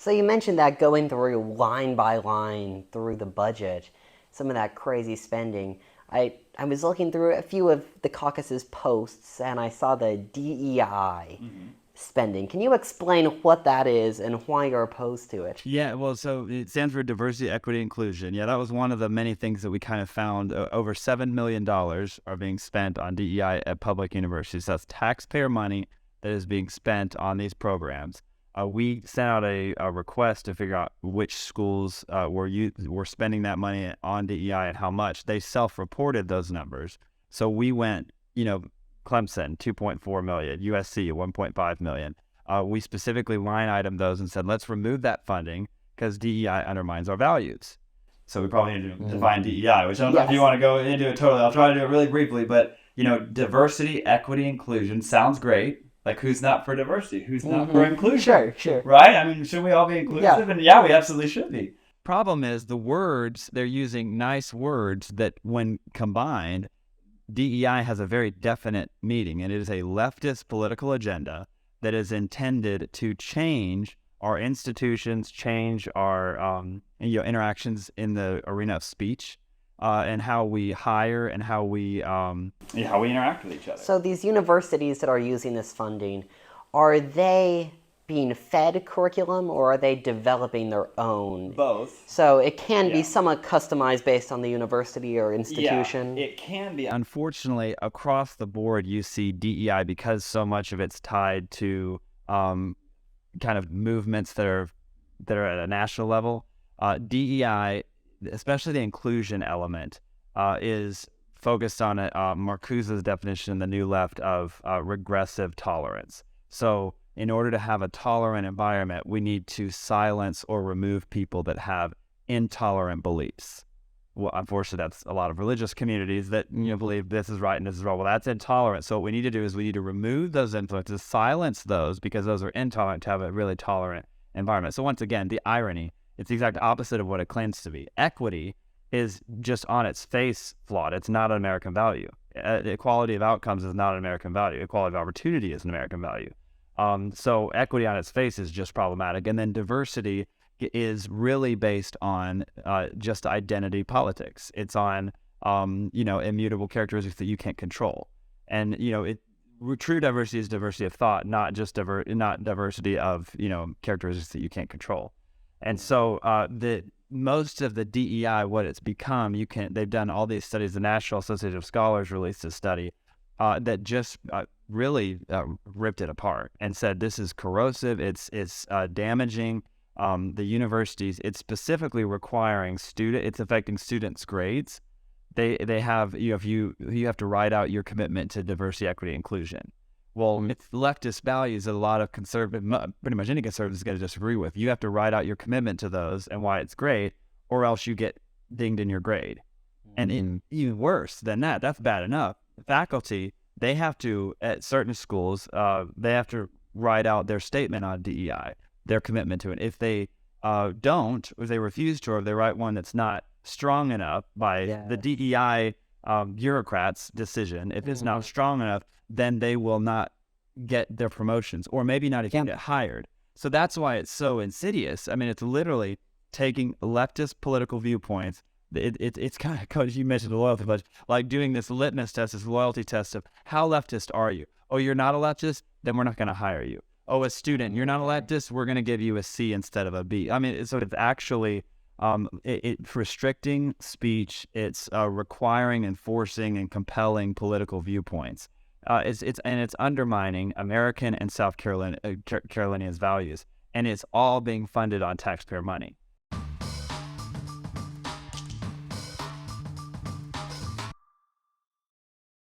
So you mentioned that going through line by line through the budget, some of that crazy spending. I was looking through a few of the caucus's posts and I saw the DEI spending. Can you explain what that is and why you're opposed to it? Yeah, well, so it stands for diversity, equity, inclusion. Yeah, that was one of the many things that we kind of found. Over $7 million are being spent on DEI at public universities. That's taxpayer money that is being spent on these programs. We sent out a request to figure out which schools were spending that money on DEI and how much. They self-reported those numbers. So we went, Clemson, 2.4 million, USC, 1.5 million. We specifically line item those and said, let's remove that funding because DEI undermines our values. So we probably need to define DEI, which I don't know if you want to go into it totally. I'll try to do it really briefly, but diversity, equity, inclusion sounds great. Like, who's not for diversity? Who's not for inclusion? Sure. Right? I mean, should we all be inclusive? Yeah. And yeah, we absolutely should be. Problem is the words, they're using nice words that when combined, DEI has a very definite meaning, and it is a leftist political agenda that is intended to change our institutions, change our interactions in the arena of speech, and how we hire and how we interact with each other. So these universities that are using this funding, are they being fed curriculum or are they developing their own? Both. So it can be somewhat customized based on the university or institution. Yeah, it can be. Unfortunately, across the board, you see DEI because so much of it's tied to kind of movements that are at a national level. DEI, especially the inclusion element, is focused on Marcuse's definition in the New Left of regressive tolerance. So in order to have a tolerant environment, we need to silence or remove people that have intolerant beliefs. Well, unfortunately, that's a lot of religious communities that believe this is right and this is wrong. Well, that's intolerant. So what we need to do is we need to remove those influences, silence those because those are intolerant, to have a really tolerant environment. So once again, the irony, it's the exact opposite of what it claims to be. Equity is just on its face flawed. It's not an American value. Equality of outcomes is not an American value. Equality of opportunity is an American value. So equity on its face is just problematic. And then diversity is really based on just identity politics. It's on, immutable characteristics that you can't control. And, true diversity is diversity of thought, not just not diversity of, characteristics that you can't control. And so most of the DEI, what it's become, they've done all these studies. The National Association of Scholars released a study that just really ripped it apart and said this is corrosive. It's damaging the universities. It's specifically requiring it's affecting students' grades. They have you have to write out your commitment to diversity, equity, inclusion. Well, it's leftist values that a lot of pretty much any conservative is going to disagree with. You have to write out your commitment to those and why it's great, or else you get dinged in your grade. And even worse than that, that's bad enough. Faculty, they have to, at certain schools, they have to write out their statement on DEI, their commitment to it. If they don't, or if they refuse to, or if they write one that's not strong enough by the DEI bureaucrats' decision, if it's not strong enough, then they will not get their promotions, or maybe not even get hired. So that's why it's so insidious. I mean, it's literally taking leftist political viewpoints. It's kind of, Coach, you mentioned the loyalty pledge, like doing this litmus test, this loyalty test of how leftist are you? Oh, you're not a leftist? Then we're not going to hire you. Oh, a student, you're not a leftist? We're going to give you a C instead of a B. I mean, so it's actually it's restricting speech. It's requiring, enforcing, and compelling political viewpoints. It's undermining American and South Carolinians' values, and it's all being funded on taxpayer money.